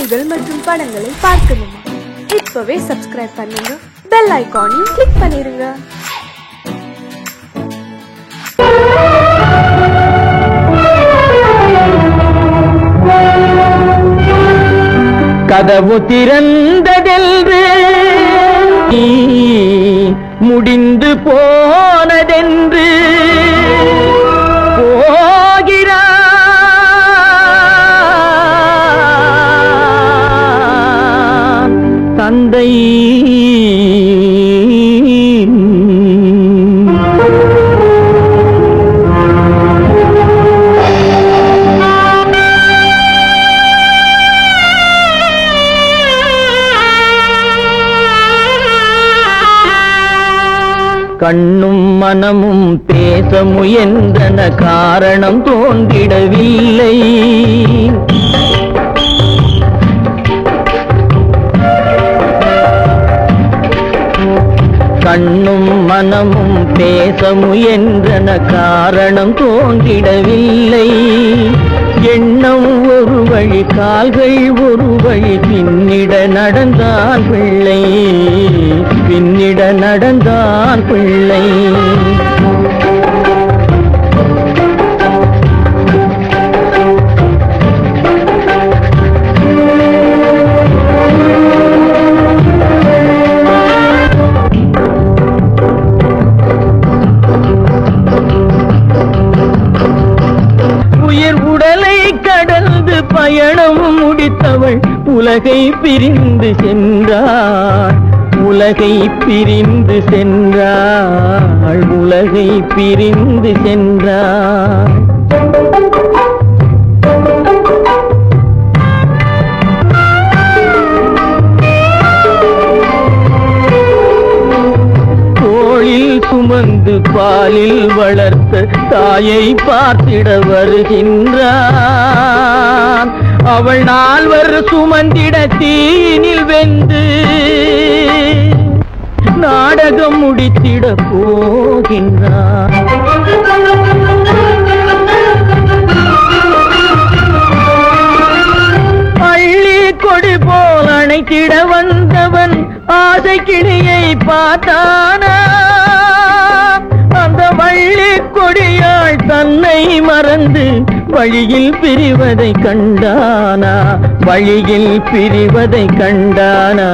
பாடல்கள் மற்றும் படங்களை பார்க்கணுமா? இப்பவே சப்ஸ்கிரைப் பண்ணுங்க, பெல் ஐகானையும் கிளிக் பண்ணிருங்க. கதவு திறந்ததென்று முடிந்து போனதென்று போகிறான் தந்தை. கண்ணும் மனமும் பேச முயன்றன, காரணம் தோன்றிடவில்லை. கண்ணும் மனமும் பேச முயன்றன, காரணம் தோன்றிடவில்லை. எண்ணம் ஒரு வழி, கால்கள் ஒரு வழி, பின்னிட நடந்தான் பிள்ளை, பின்னிட நடந்தான் பிள்ளை. பயணம் முடித்தவள் உலகை பிரிந்து சென்றாள், உலகை பிரிந்து சென்றாள், உலகை பிரிந்து சென்றாள். தோளில் சுமந்து பாலில் வளர்த்த தாயை பார்த்திட வருகின்றான். அவள் 4 சுமந்திட தீனில் வெந்து நாடகம் முடித்திட போகின்றான். அள்ளி கொடி போல் அணைத்திட வந்தவன் ஆசை கிளியை பார்த்தானா? அந்த வள்ளி கொடியாள் தன்னை மறந்து வழியில் பிரிவதை கண்டானா? வழியில் பிரிவதை கண்டானா?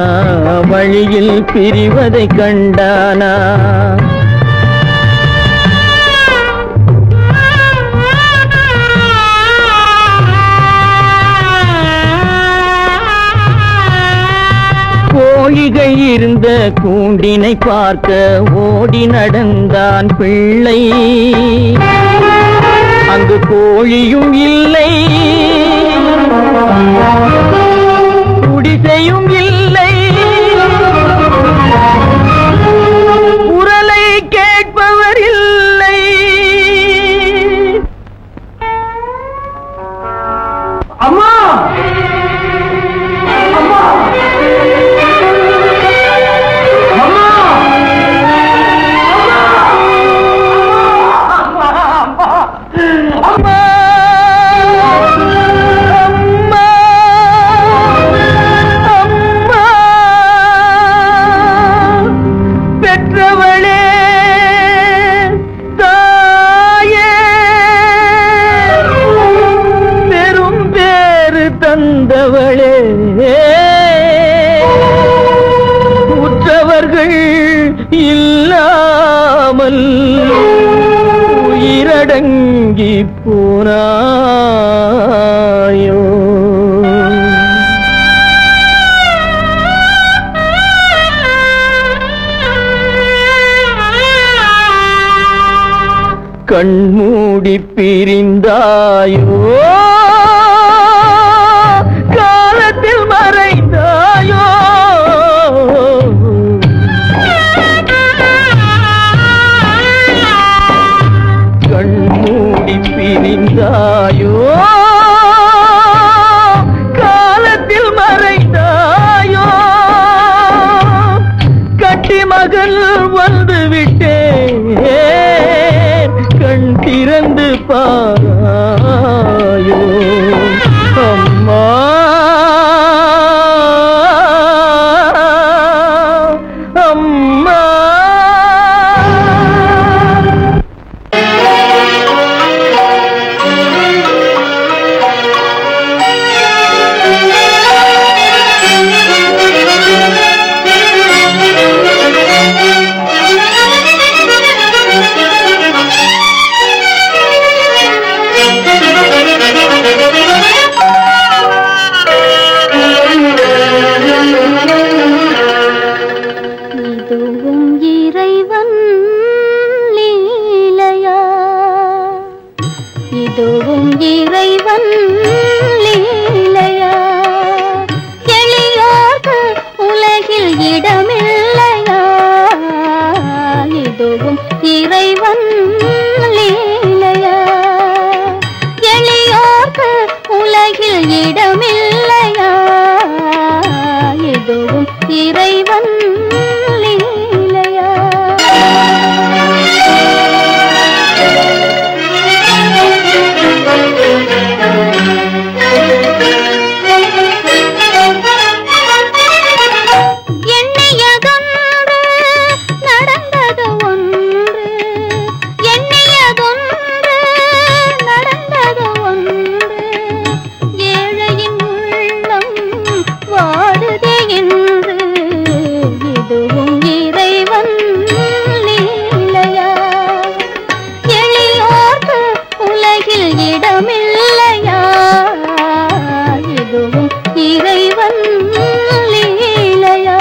வழியில் பிரிவதை கண்டானா? கோழிகள் இருந்த கூண்டினை பார்க்க ஓடி நடந்தான் பிள்ளை. அங்கு கோழியும் இல்லை, குடிசையும் இல்லை, குரலை கேட்பவர் இல்லை. அம்மா, அம்மா, தந்தவளே, உற்றவர்கள் இல்லாமல் உயிரடங்கி போனாயோ? கண்மூடி பிரிந்தாயோ? காலத்தில் மறைந்தாயோ? கண்மூடி பிரிந்தாயோ? காலத்தில் மறைந்தாயோ? கட்டி மகள் வந்து விட்டேன், கண் திறந்து பாராயோ? இறைவன் லீலையா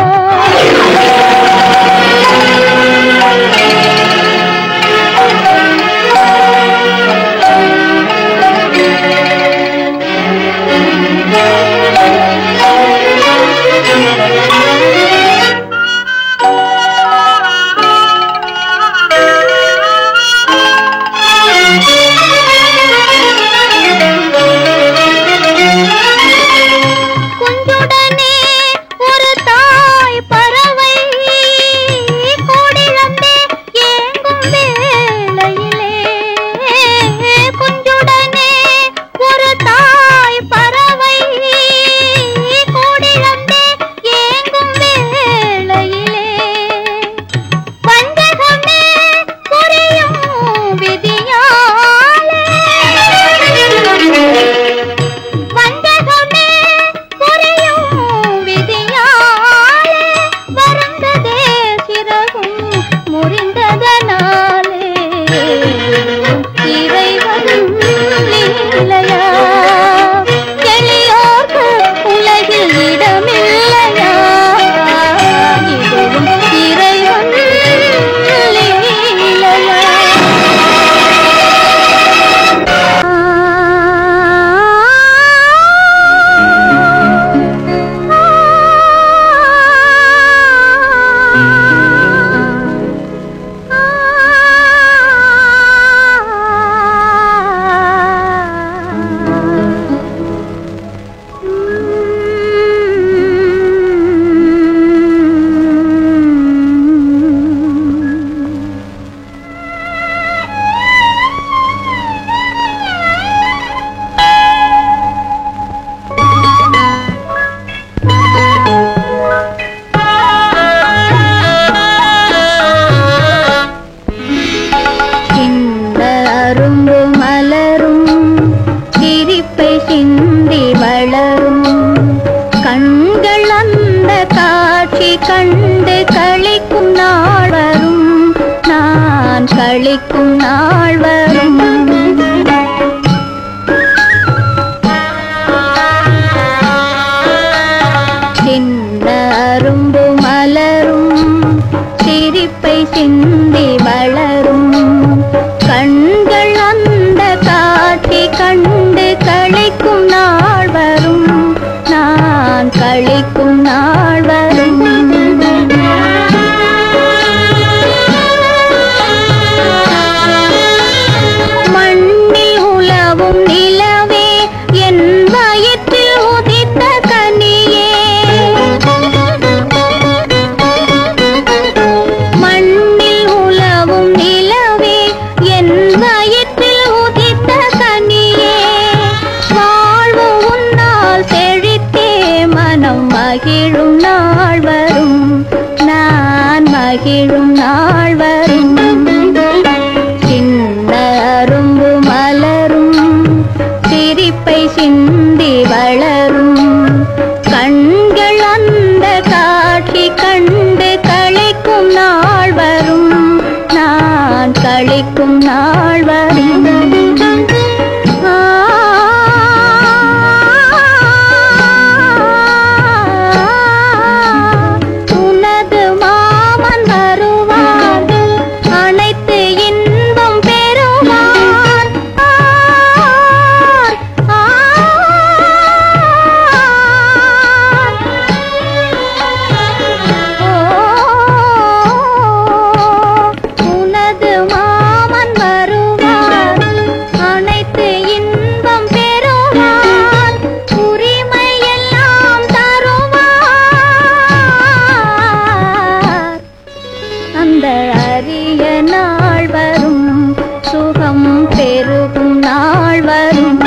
களிக்கும் நாள் வரும் சின்ன அரும்பு மலரும் சிரிப்பை சிந்தி வளரும் கண்கள் அந்த காட்சி கண்டு களிக்கும் நாள் வரும் நான் களிக்கும் நாள் வரும் மகிழும் நாள் வரும் நான் மகிழும் நாள் வரும் சின்ன அரும்பு மலரும் சிரிப்பை சிந்தி வளரும் கண்கள் அந்த காட்சி கண்டு களிக்கும் நாள் வரும் நான் களிக்கும் நாள் வரும் அரிய நாள் வரும் சுகம் பெருகும் நாள் வரும்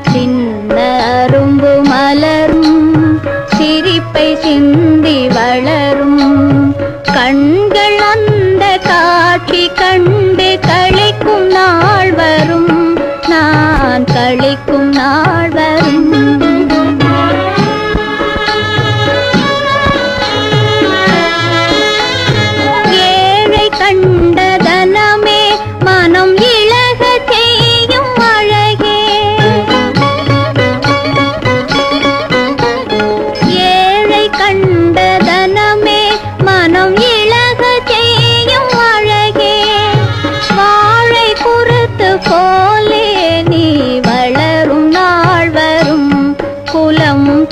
சின்ன அரும்பு மலரும் சிரிப்பை சிந்தி வளரும் கண்கள் அந்த காட்சி கண்டு களிக்கும் நாள் வரும் நான் களிக்கும் நாள் வரும் கண்டதனமே மனம் இழக செய்யும் அழகே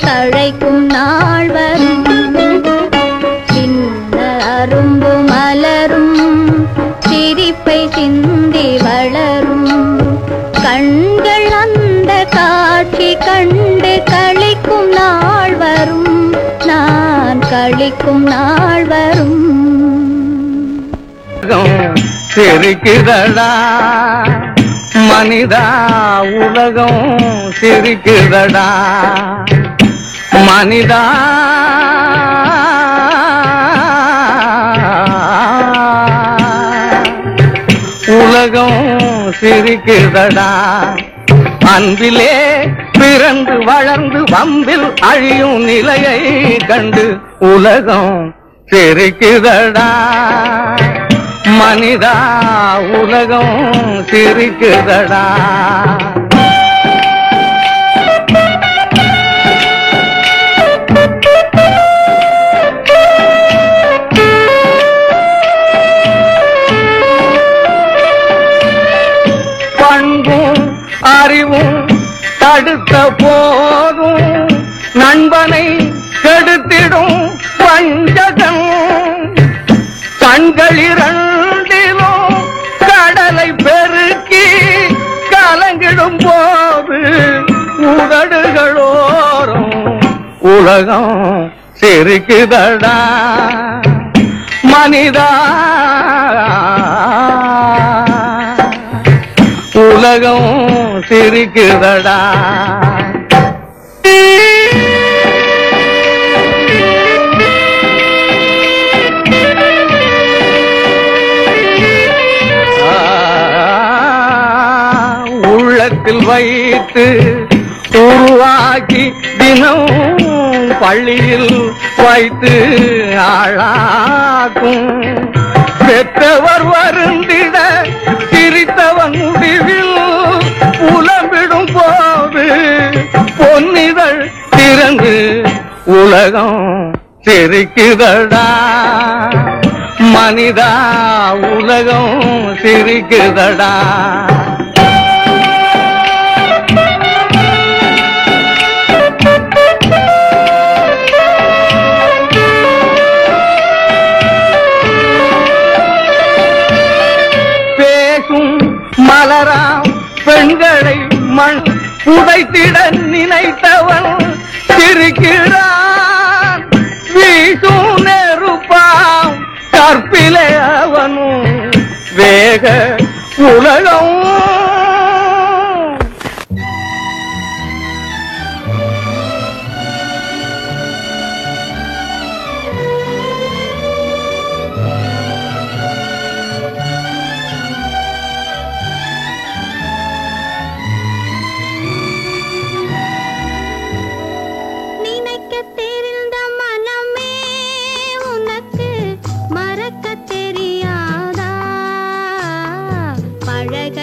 தழைக்கும் நாள் வரும். சின்ன அரும்பு மலரும் சிரிப்பை சிந்தி வளரும். கண்கள் அந்த காட்சி கண்டு களிக்கும் நாள் வரும். நான் களிக்கும் நாள் வரும். சிரிக்குதடா மனிதா, உலகம் சிரிக்குதடா மனிதா. உலகம் சிரிக்குதடா. அன்பிலே பிறந்து வளர்ந்து வம்பில் அழியும் நிலையை கண்டு உலகம் சிரிக்குதடா மனிதா. உலகம் சிரிக்குதடா. பண்பும் அறிவும் தடுத்த போதும் நண்பனை கெடுத்திடும் வஞ்சகன். கண்கள் இரண்டிலும் கடலை பெருக்கி கலங்கிடும் போது உதடுகளோரும் உலகம் சிரிக்குதடா மனிதா. உலகம் சிரிக்குதடா. உள்ளத்தில் வைத்து உருவாக்கி தினம் பள்ளியில் வைத்து ஆளாக்கும். பெற்றவர் வருந்திட சிரித்தவன் முடிவில் புலம்பிடும் போது பொன்னிதழ் திறந்து உலகம் சிரிக்குதடா மனிதா. உலகம் சிரிக்குதடா. மலராம் பெண்களை மண் உடைத்திட நினைத்தவன் சிரிக்கிறான். வீசும் நெருப்பாம் கற்பிலே அவனும் வேக உலகம். பழக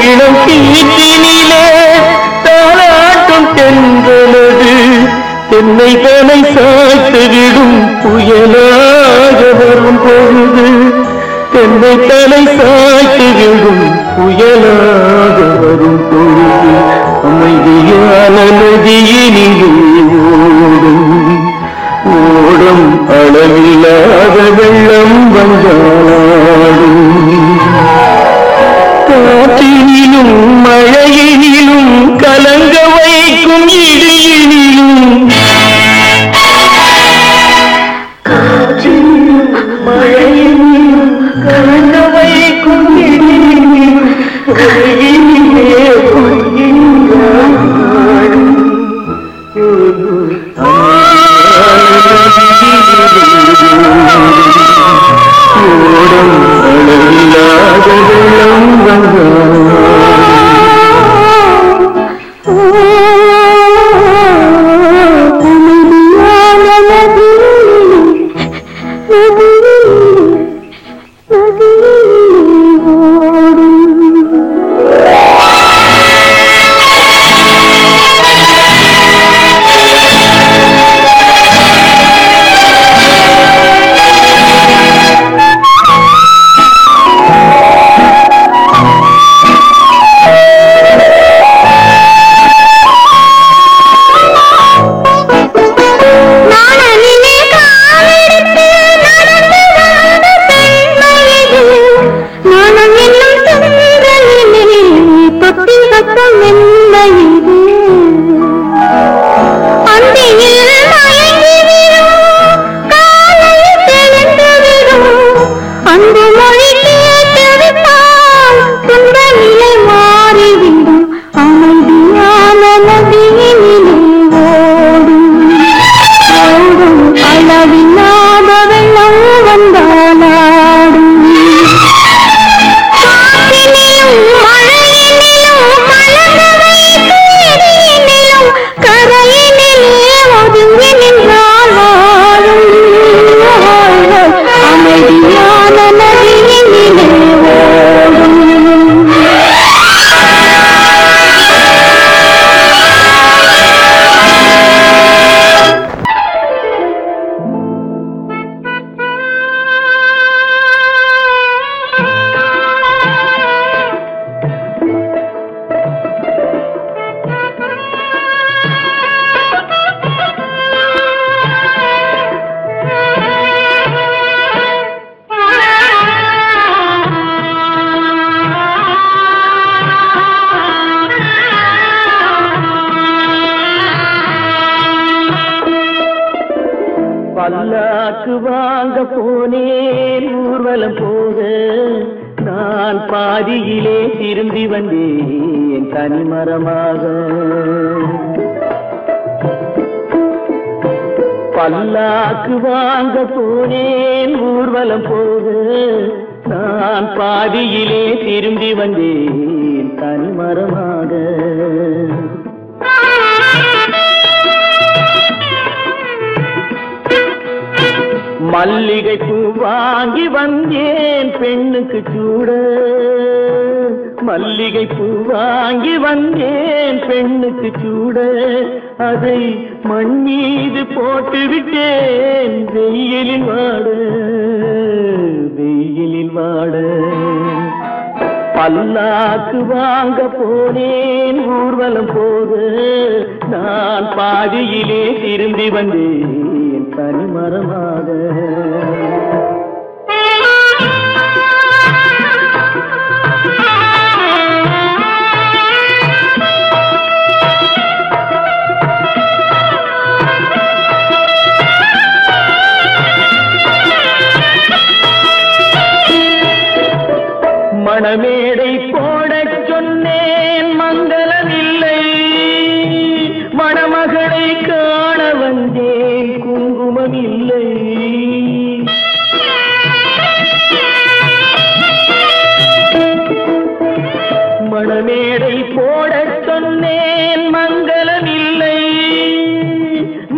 இளம் கீற்றினிலே தாளாட்டும் தென்றலது தென்னை தலை சாய்த்துவிடும் புயலாக வரும் பொழுது தென்னை தலை சாய்த்துவிடும் புயலாக வரும் பொழுது அமைதியான நதியினிலே ஓடும் ஓடும் அளவில்லாத வெள்ளம் வந்தாடும் காற்றினிலும் மழையினிலும் கலங்க வைக்கும் இடியினிலும் காற்றினிலும் மழையினிலும் கலங்க வைக்கும் இடியினிலும் ஒருங்கிலே பொய்கின்றாடும் ஓடும் அளவில்லாத வெள்ளம் பல்லாக்கு வாங்க போனேன் ஊர்வலம் போக நான் பாதியிலே திரும்பி வந்தேன் தனிமரமாக. பல்லாக்கு வாங்க போனேன் ஊர்வலம் போக நான் பாதியிலே திரும்பி வந்தேன் தனிமரமாக. மல்லிகை பூ வாங்கி வந்தேன் பெண்ணுக்கு சூட, மல்லிகை பூ வாங்கி வந்தேன் பெண்ணுக்கு சூட, அதை மண் மீது போட்டு விட்டேன் வெயிலில் வாட, வெயிலில் வாட. பல்லாக்கு வாங்க போனேன் ஊர்வலம் போக நான் பாதியிலே திரும்பி வந்தேன் தனிமரமாக. மணமேடை போடச் சொன்னேன் மங்களமில்லை, மணமகளை காண வந்தேன் குங்குமமில்லை. மணமேடை போடச் சொன்னேன் மங்களமில்லை,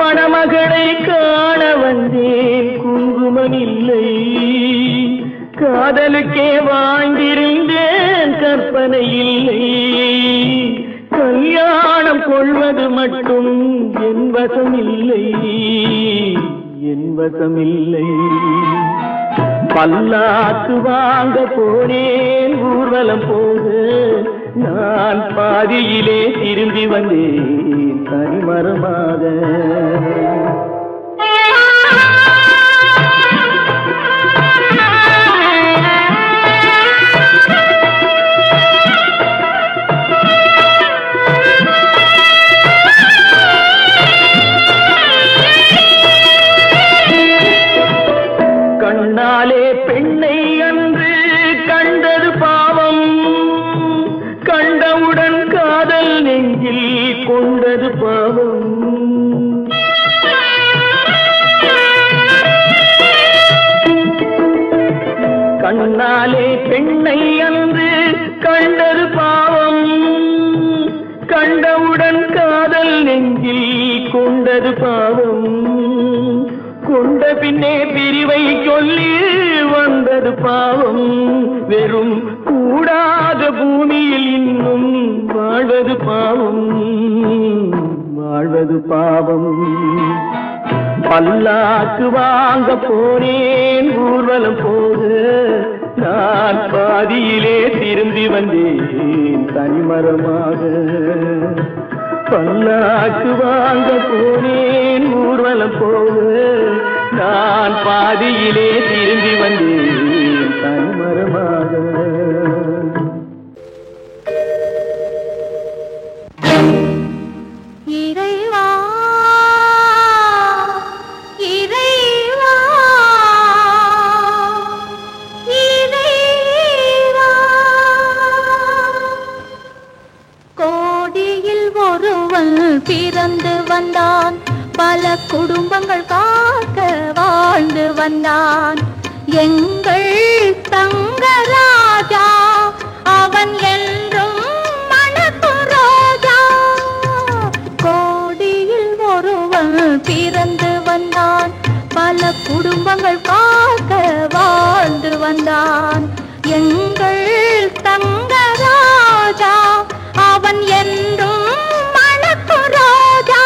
மணமகளை காண வந்தேன் குங்குமமில்லை. காதலுக்கே வாழ்ந்திருந்தேன் கற்பனை இல்லை, மட்டும் என் வசமில்லை, என் வசமில்லை. பல்லாக்கு வாங்க போனேன் ஊர்வலம் போக, நான் பாதியிலே திரும்பி வந்தேன் தனிமரமாக. கண்ணாலே பெண்ணை அன்று கண்டது பாவம், கண்டவுடன் காதல் நெஞ்சில் கொண்டது பாவம். கண்ணாலே பெண்ணை அன்று கண்டது பாவம், கண்டவுடன் காதல் நெஞ்சில் கொண்டது பாவம். கொண்ட பின்னே பிரிவை சொல்லி வந்தது பாவம். வெறும் கூடாத பூமியில் இன்னும் வாழ்வது பாவம், வாழ்வது பாவம். பல்லாக்கு வாங்க போனேன் ஊர்வலம் போக, நான் பாதியிலே திரும்பி வந்தேன் தனிமரமாக. பல்லாக்கு வாங்க போனேன் ஊர்வலம் போக, நான் பாதியிலே திரும்பி வந்தேன் தனிமரமாக. இறைவா இறைவா இறைவா, கோடியில் ஒருவன் பிறந்து வந்தான், பல குடும்பங்கள் காக்க வாழ்ந்து வந்தான். எங்கள் தங்கராஜா அவன் என்றும் மணக்கும் ரோஜா. கோடியில் ஒருவன் பிறந்து வந்தான், பல குடும்பங்கள் காக்க வாழ்ந்து வந்தான். எங்கள் தங்கராஜா அவன் என்றும் மணக்கும் ரோஜா.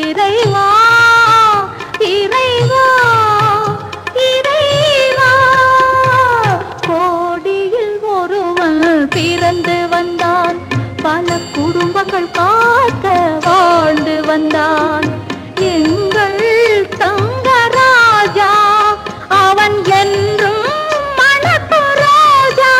இறைவா இறைவா இறைவா, கோடியில் ஒருவன் பிறந்து வந்தான், பல குடும்பங்கள் காக்க வாழ்ந்து வந்தான். எங்கள் தங்கராஜா அவன் என்றும் மணக்கும் ரோஜா.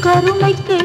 கருமைக்கு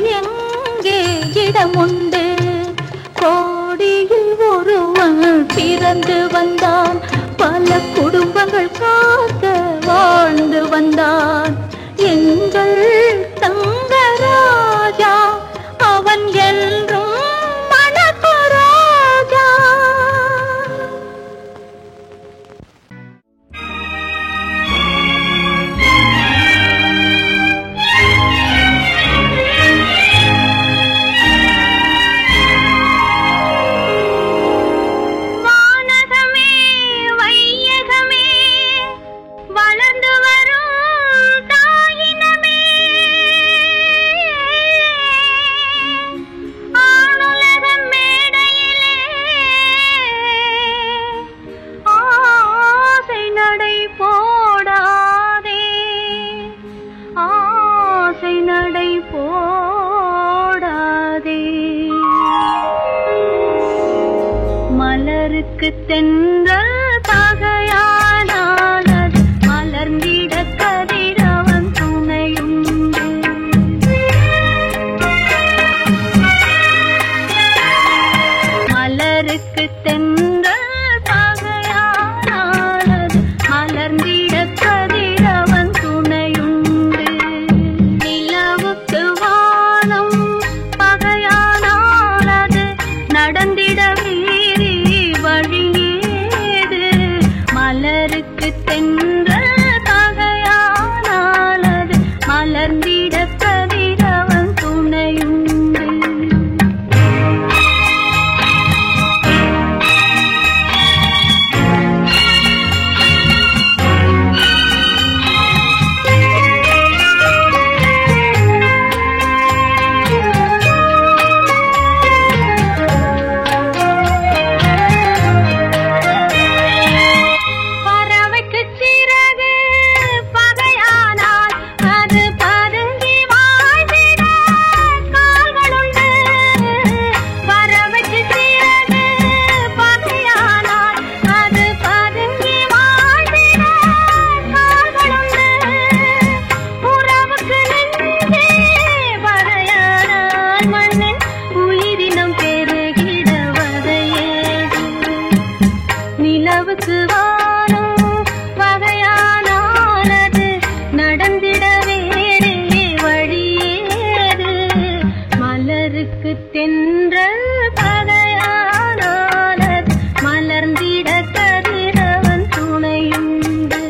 பகையானது நடந்திட வேறே வழியேது மலருக்கு தென்றல் பகையானது மலர்ந்திட கதிரவன் துணையுண்டு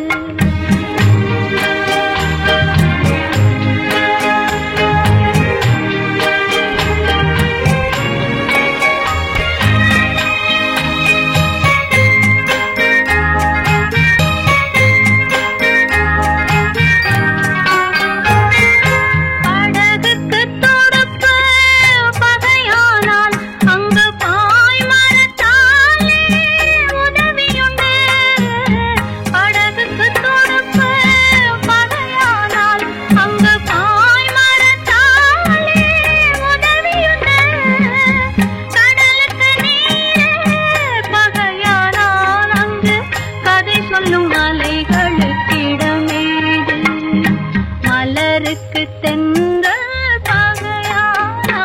மலருக்கு தென்றல் பகையானது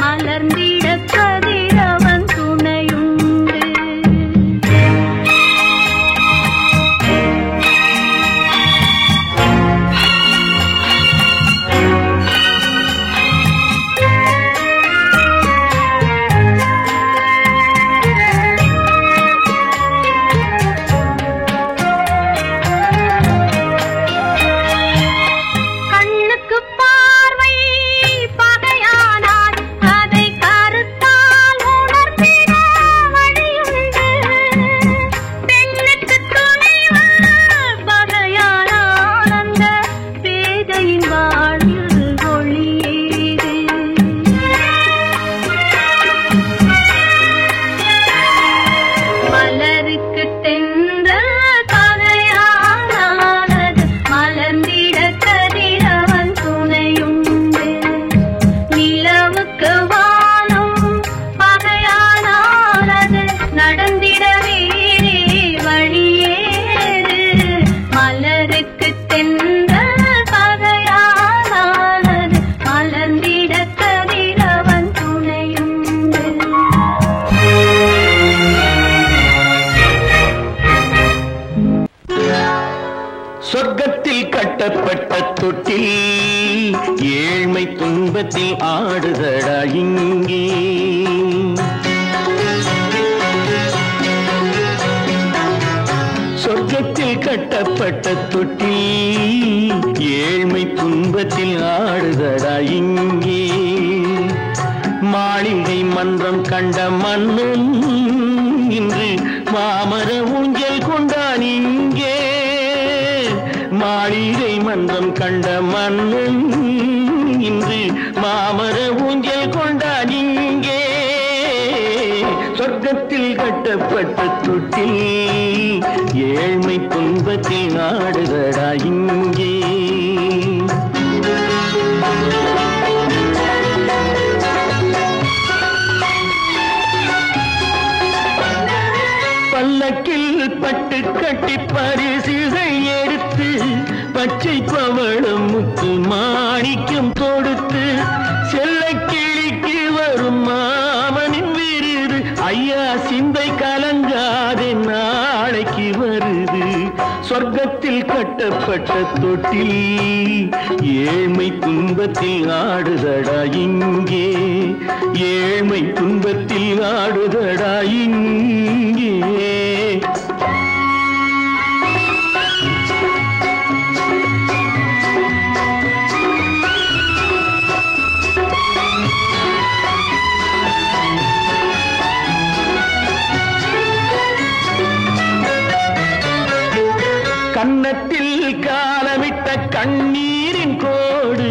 மலர்ந்திட கதிரவன் துணையுண்டு மலருக்கு தென்றல் பகையானது மலர்ந்திட கதிரவன் துணையுண்டு நிலவுக்கு வானம் பகையானது நடந்திட வேறே வழியேது மலருக்கு தென்றல் பகையானது மலர்ந்திட கதிரவன் துணையுண்டு சொர்க்கத்தில் கட்டப்பட்ட தொட்டில் ஏழ்மை துன்பத்தில் ஆடுதடா இங்கே சொர்க்கத்தில் கட்டப்பட்ட தொட்டில் ஏழ்மை துன்பத்தில் ஆடுதடா இங்கே மாளிகை மன்றம் கண்ட மன்னன் இன்று மாமர ஊஞ்சல் கொண்டான் இங்கே மாளிகை மன்றம் கண்ட மன்னன் இன்று மாமர ஊஞ்சல் கொண்டான் இங்கே சொர்க்கத்தில் கட்டப்பட்ட தொட்டில் ஏழ்மை துன்பத்தில் ஆடுதடா இங்கே பல்லக்கில் பட்டு கட்டி பரிசுகள் எடுத்து பச்சை பவளம் முத்து மாணிக்கம் தொடுத்து செல்ல கிளிக்கு வரும் மாமனின் விருது ஐயா சிந்தை கலங்காதே நாளைக்கு வருது சொர்க்கத்தில் கட்டப்பட்ட தொட்டில் ஏழ்மை துன்பத்தில் ஆடுதடா இங்கே ஏழ்மை துன்பத்தில் ஆடுதடா இங்கே கன்னத்தில் காலமிட்ட கண்ணீரின் கோடு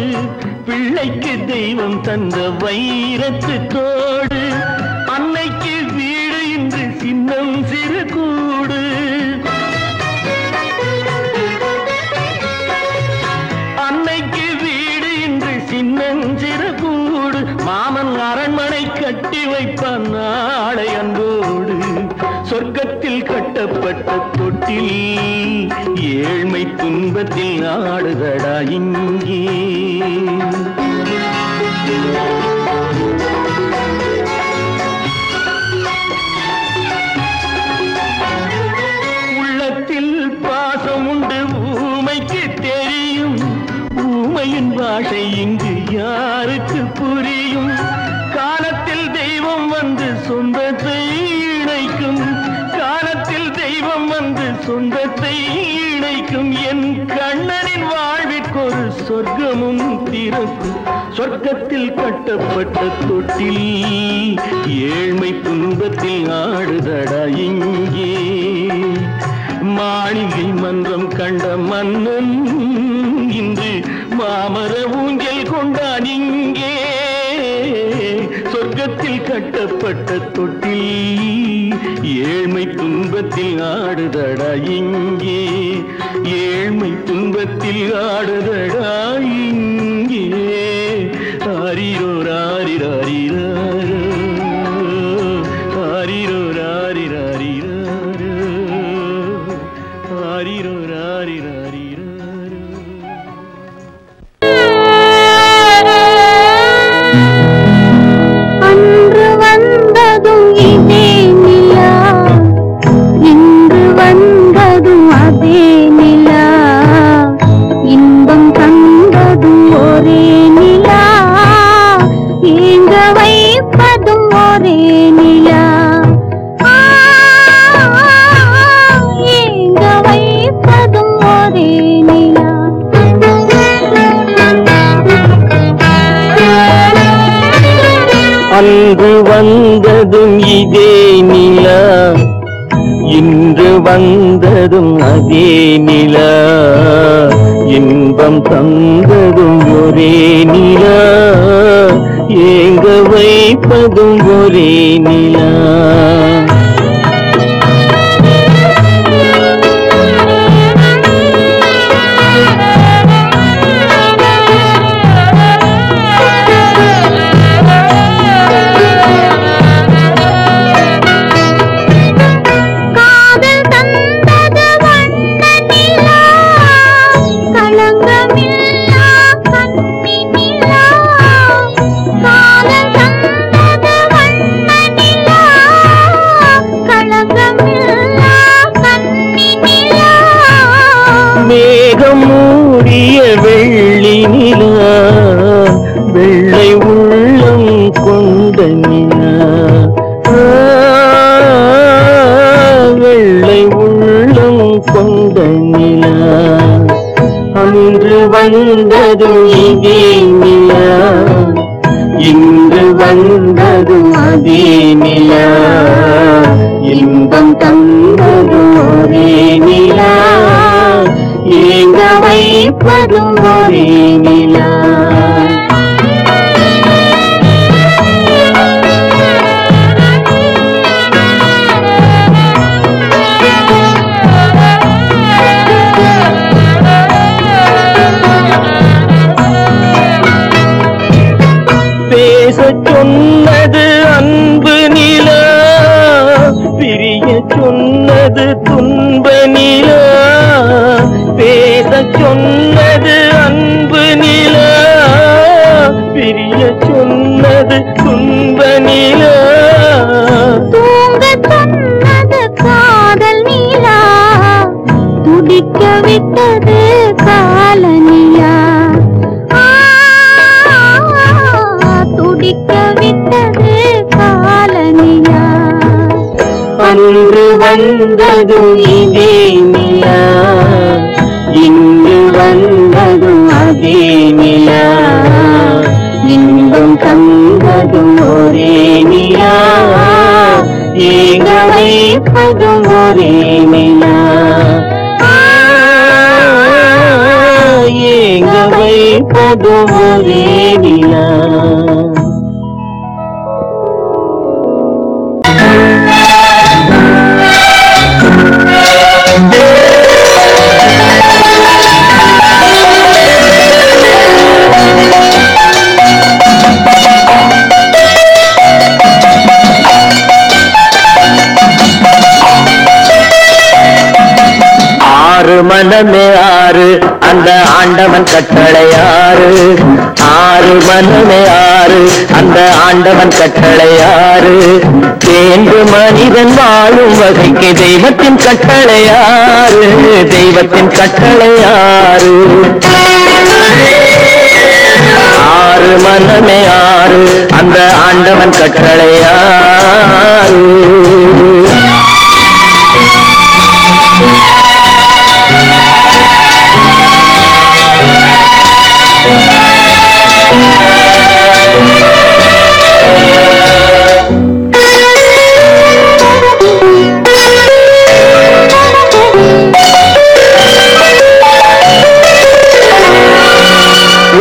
பிள்ளைக்கு தெய்வம் தந்த வைரத்து தோடு அன்னைக்கு வீடு இன்று சின்னம் சிறு கூடு அன்னைக்கு வீடு இன்று சின்னஞ்சிறு கூடு மாமன் அரண்மனை கட்டி வைப்பான் நாளை அன்போடு சொர்க்கத்தில் கட்டப்பட்ட தொட்டில் ஏழ்மை துன்பத்தில் ஆடுதடா இங்கே உள்ளத்தில் பாசம் உண்டு பாஷை இங்கு யாருக்கு புரியும்? காலத்தில் தெய்வம் வந்து சொந்தத்தை இணைக்கும், காலத்தில் தெய்வம் வந்து சொந்தத்தை இணைக்கும். என் கண்ணனின் வாழ்விற்கொரு சொர்க்கமும் திறக்கும். சொர்க்கத்தில் கட்டப்பட்ட தொட்டில் ஏழ்மை துன்பத்தில் ஆடுதடா இங்கே. மாளிகை மன்றம் கண்ட மன்னன் இன்று மாமர ஊஞ்சல் கொண்டான் இங்கே. சொர்க்கத்தில் கட்டப்பட்ட தொட்டில் ஏழ்மை துன்பத்தில் ஆடுதடா இங்கே. ஏழ்மை துன்பத்தில் ஆடுதடா இங்கே. ஆரிரோ ராரிராரிராரோ, ஆரிரோ ராரிராரிராரோ, ஆரிரோ ராரிராரிராரோ. அன்று வந்ததும் இதே நிலா, இன்று வந்ததும் அதே நிலா, இன்பம் தந்ததும் ஒரே நிலா, ஏங்க வைப்பதும் ஒரே நிலா, ஏங்க வைப்பதும் ஒரே நிலா. அன்று வந்ததும் இதே நிலா, இன்று வந்ததும் அதே நிலா, இன்பம் தந்ததும் ஒரே நிலா, ஏங்க வைப்பதும் ஒரே நிலா. மேகம் மூடிய வெள்ளி நிலா, வெள்ளை உள்ளம் கொண்ட நிலா, வெள்ளை உள்ளம் கொண்ட நிலா. அன்று வந்ததும் இதே நிலா, இன்று வந்ததும் அதே நிலா, இன்பம் தந்ததும் ஒரே நிலா, ஏங்க வைப்பதும் ஒரே நிலா. பேசச் சொன்னது அன்பு நிலா, பிரிய சொன்னது துன்ப நிலா. பேசச் சொன்னது அன்பு நிலா, பிரிய சொன்னது துன்ப நிலா. தூங்க சொன்னது காதல் நிலா, துடிக்க விட்டது கால நிலா, துடிக்க விட்டது கால நிலா. அன்று வந்ததும் இதே நிலா, இன்று வந்ததும் அதே நிலா, இன்பம் தந்ததும் ஒரே நிலா, ஏங்க வைப்பதும் ஒரே நிலா, ஏங்க வைப்பதும் ஒரே நிலா. மனமே ஆறு அந்த ஆண்டவன் கட்டளை ஆறு, ஆறு மனமே ஆறு அந்த ஆண்டவன் கட்டளை ஆறு. தேர்ந்து மனிதன் வாழும் வகைக்கு தெய்வத்தின் கட்டளை ஆறு, தெய்வத்தின் கட்டளை ஆறு. மனமே ஆறு அந்த ஆண்டவன் கட்டளை ஆறு.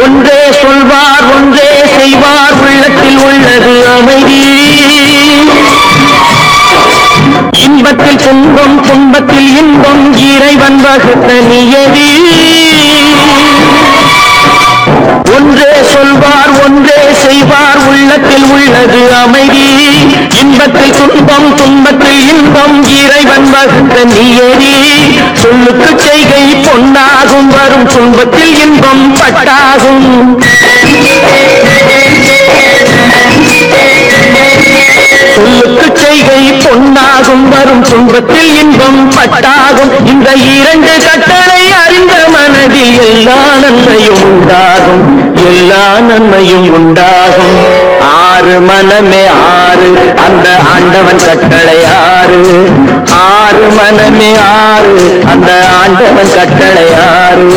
ஒன்றே சொல்வார் ஒன்றே செய்வார் உள்ளத்தில் உள்ளது அமைதி. இன்பத்தில் துன்பம் துன்பத்தில் இன்பம் இறைவன் வகுத்த நியதி. ஒன்றே சொல்வார் ஒன்றே செய்வார் உள்ளத்தில் உள்ளது அமைதி. இன்பத்தில் துன்பம் துன்பத்தில் இன்பம் இறைவன் வகுத்த நியதி. சொல்லுக்கு செய்கை பொன்னாகும் வரும் துன்பத்தில் இன்பம் பட்டாகும். சொல்லுக்கு செய்கை பொன்னாகும் வரும் துன்பத்தில் இன்பம் பட்டாகும். இந்த இரண்டு கட்டளை அறிந்த மனதில் எல்லா நன்மையும் உண்டாகும், எல்லா நன்மையும் உண்டாகும். ஆறு மனமே ஆறு அந்த ஆண்டவன் கட்டளை ஆறு. ஆறு மனமே ஆறு அந்த ஆண்டவன் கட்டளை ஆறு.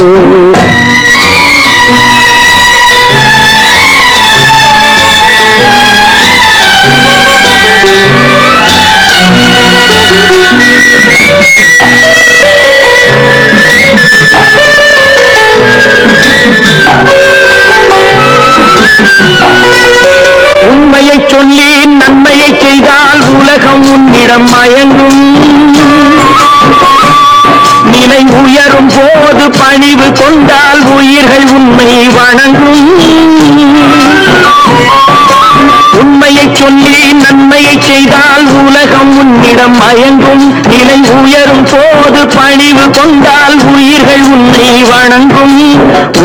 உண்மையை சொல்லி நன்மையை செய்தால் உலகம் உன்னிடம் மயங்கும். நிலை உயரும் போது பணிவு கொண்டால் உயிர்கள் உண்மை வணங்கும். உண்மையை சொல்லி நன்மையை செய்தால் உலகம் உன்னிடம் மயங்கும். நிலை உயரும் போது பணிவு கொண்டால் உயிர்கள் உன்னை வணங்கும்.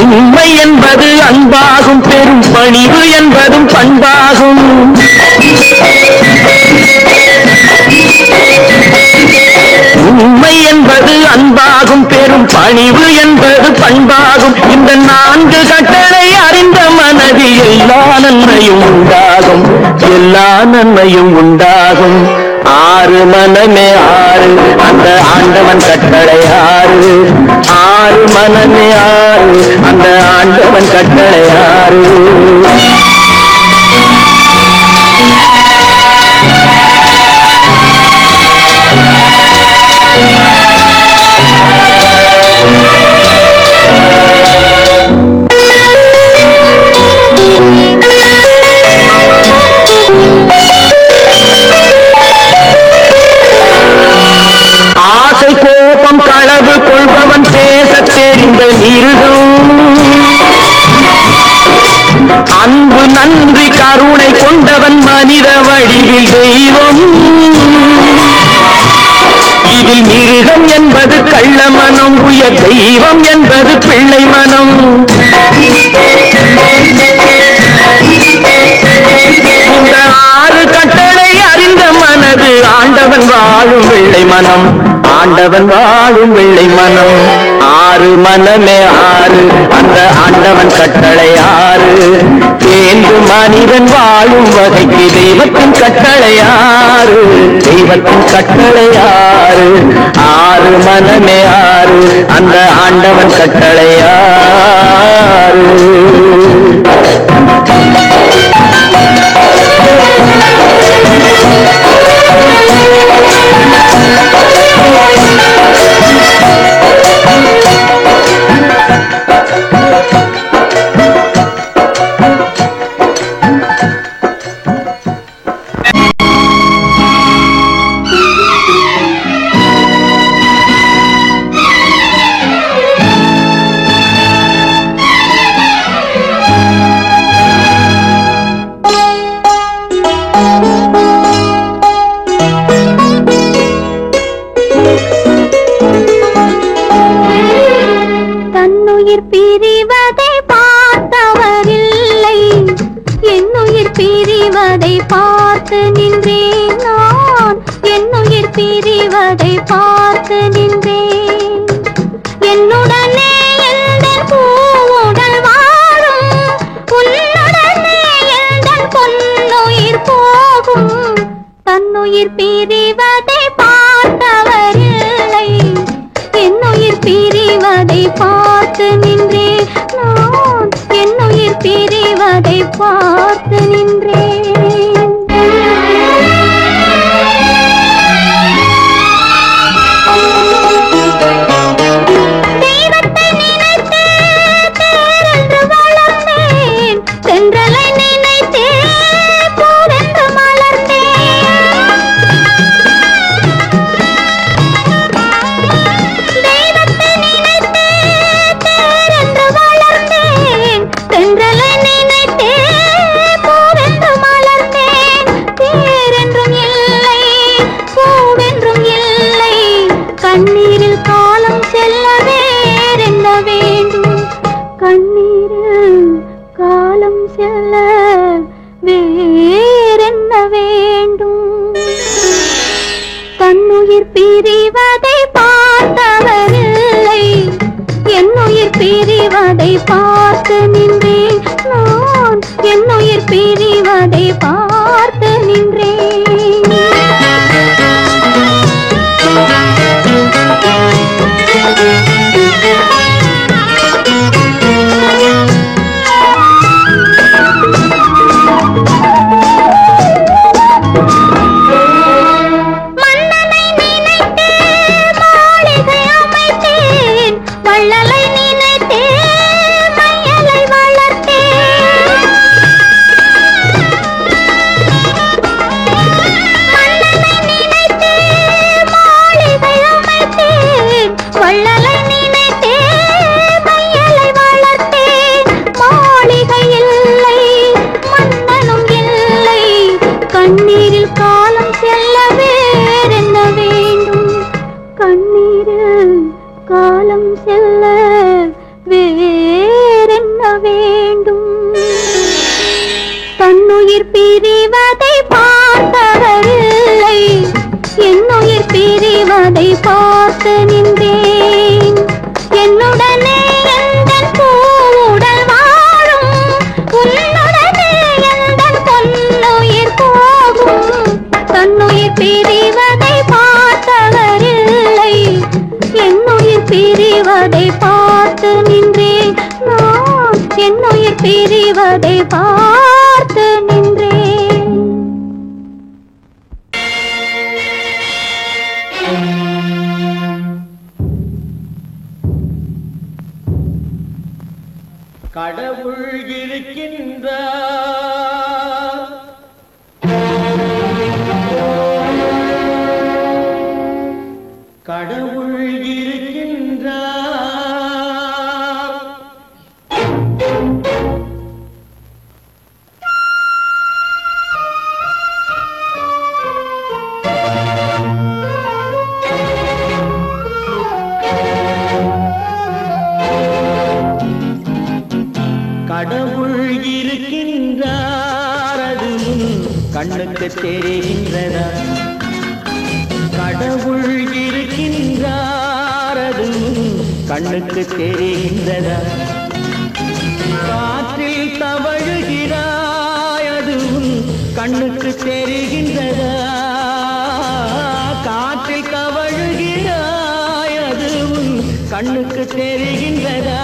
உண்மை என்பது அன்பாகும், பெரும் பணிவு என்பதும் பண்பாகும். உண்மை என்பது அன்பாகும், பெரும் பணிவு என்பது பண்பாகும். இந்த நான்கு கட்டளை அறிந்த மனதில் எல்லா நன்மையும் உண்டாகும், எல்லா நன்மையும் உண்டாகும். ஆறு மனமே ஆறு அந்த ஆண்டவன் கட்டளை ஆறு. ஆறு மனமே ஆறு அந்த ஆண்டவன் கட்டளை ஆறு. ஆசை கோபம் களவு கொள்பவன் பேச தெரிந்த மிருகம். அன்பு நன்றி கருணை கொண்டவன் மனித வடிவில் தெய்வம். இதில் மிருகம் என்பது கள்ள மனம், உயர் தெய்வம் என்பது பிள்ளை மனம். இந்த ஆறு கட்டளை அறிந்த மனது ஆண்டவன் வாழும் வெள்ளை மனம், ஆண்டவன் வாழும் வெள்ளை மனம். ஆறு மனமே ஆறு அந்த ஆண்டவன் கட்டளை ஆறு. தேர்ந்து மனிதன் வாழும் வகைக்கு தெய்வத்தின் கட்டளை ஆறு, தெய்வத்தின் கட்டளை ஆறு. ஆறு மனமே ஆறு அந்த ஆண்டவன் கட்டளை ஆறு. பார்த்து நின்றேன் நான், என்னுயிர் பிரிவதை பார்த்து நின்றேன். என்னுடனே எந்தன் பூவுடல் வாழும், உன்னுடல் பிரிவதை பார்த்தவரில்லை, என்னுயிர் பிரிவதை பார்த்து நின்றேன் நான், என்னுயிர் பிரிவதை பார்த்து நின்றேன். தெய்வத்தை நினைத்தே தேரென்று வளர்ந்தேன், தென்றலை நினைத்தே பூவென்று மலர்ந்தேன். தெய்வத்தை நினைத்தே தேரென்று வளர்ந்தேன், தென்றலை நினைத்தே பூவென்று மலர்ந்தேன். தேரென்றும் இல்லை, பூவென்றும் இல்லை, கண்ணீரில் காலம் செல்ல வேறென்ன வேண்டும், கண்ணீரில் காலம் செல்ல வேறென்ன வேண்டும். தன்னுயிர் பிரிவதை பார்த்தவரில்லை, என்னுயிர் பிரிவதை பார்த்து நின்றேன் நான், என்னுயிர் பிரிவதை பார்த்து நின்றேன். மன்னனை நினைத்தே மாளிகை அமைத்தேன், வள்ளலை நினைத்தே மையலை வளர்த்தேன். மன்னனை நினைத்தே மாளிகை அமைத்தேன், வள்ளலை நினைத்தே மையலை வளர்த்தேன். மாளிகை இல்லை, மன்னனும் இல்லை, கண்ணீரில் காலம் செல்ல வேறென்ன வேண்டும், கண்ணீரில் காலம் செல்ல வேறென்ன வேண்டும். தன்னுயிர் பிரிவதை பார்த்தவரில்லை, என்னுயிர் பிரிவதை பார்த்து நின்றேன். என்னுடனே எந்தன் பூவுடல் வாழும், உன்னுடனே எந்தன் பொன்னுயிர் போகும். தன்னுயிர் பிரிவதை பார்த்தவரில்லை, என்னுயிர் பிரிவதை பார்த்து நின்றேன் நான், என்னுயிர் பிரிவதை பார்த்து நின்றேன். கடவுள் இருக்கின்றார், கடவுள் இருக்கின்றார். கடவுள் இருக்கின்றார், அது கண்ணுக்கு தெரிகின்றதா? கடவுள் இருக்கின்றார், அது கண்ணுக்கு தெரிகின்றதா? காற்றில் தவழுகிறாய், அதுவும் கண்ணுக்கு தெரிகின்றதா? காற்றில் தவழுகிறாய், அதுவும் கண்ணுக்கு தெரிகின்றதா?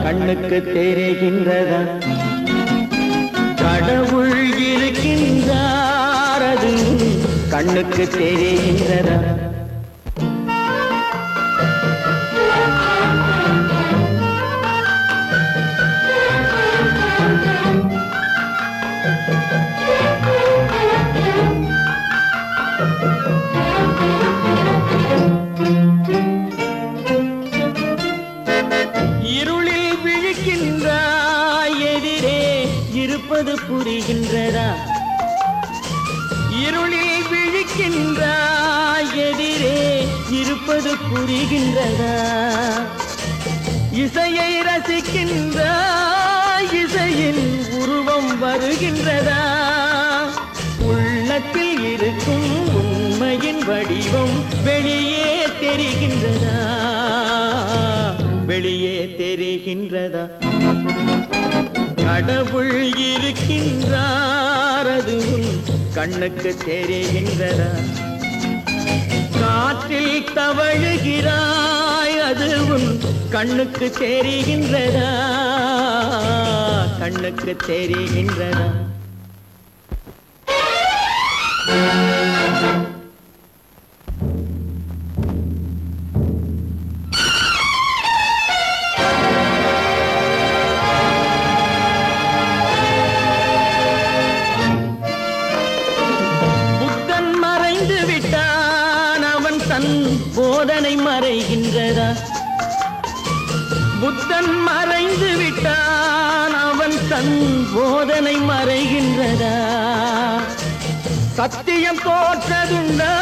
கண்ணுக்கு தெரிகின்றதா? கடவுள் இருக்கின்றார், அது கண்ணுக்கு தெரிகின்றதா? இருளில் விழிக்கின்றாய், எதிரே இருப்பது புரிகின்றதா? இருளில் விழிக்கின்றாய், எதிரே இருப்பது புரிகின்றதா? இசையை ரசிக்கின்றாய், இசையின் உருவம் வருகின்றதா? உள்ளத்தில் இருக்கும் உண்மையின் வடிவம் வெளியே தெரிகின்றதா? வெளியே தெரிகின்றதா? கடவுள் இருக்கின்றார், அது கண்ணுக்கு தெரிகின்றதா? காற்றில் தவழுகிறாய், அது உன் கண்ணுக்கு தெரிகின்றதா? கண்ணுக்கு தெரிகின்றதா? போதனை மறைகின்றதா? புத்தன் மறைந்து விட்டான், அவன் தன் போதனை மறைகின்றதா? சத்தியம் தோற்றதுண்டா?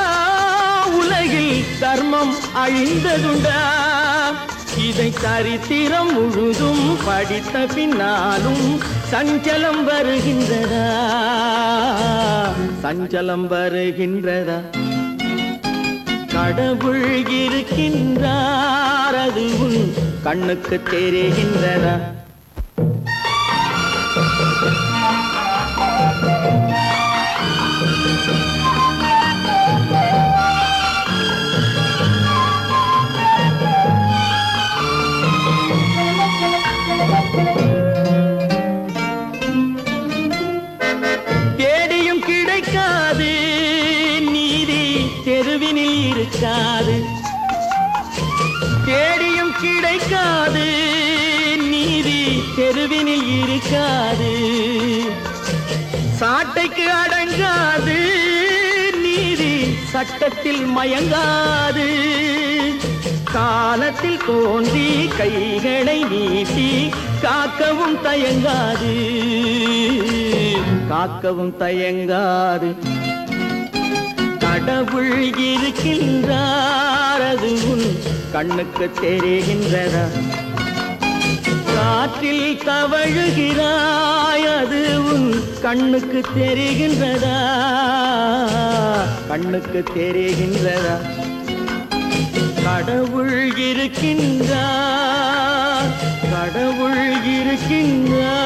உலகில் தர்மம் அழிந்ததுண்டா? இதை சரித்திரம் முழுதும் படித்த பின்னாலும் சஞ்சலம் வருகின்றதா? சஞ்சலம் வருகின்றதா? கடவுள் இருக்கின்றார், அது உன் கண்ணுக்கு தெரிகின்றதா? தேடியும் கிடைக்காது நீதி, தெருவினில் இருக்காது. தேடியும் கிடைக்காது நீதி, தெருவினில் இருக்காது. சாட்டைக்கு அடங்காது நீதி, சட்டத்தில் மயங்காது. காலத்தில் தோன்றி கைகளை நீட்டி காக்கவும் தயங்காது, காக்கவும் தயங்காது. கடவுள் இருக்கின்றார், அது உன் கண்ணுக்கு தெரிகின்றதா? காற்றில் தவழுகிறாய், அது உன் கண்ணுக்கு தெரிகின்றதா? கண்ணுக்கு தெரிகின்றதா? கடவுள் இருக்கின்றார், கடவுள் இருக்கின்றார்.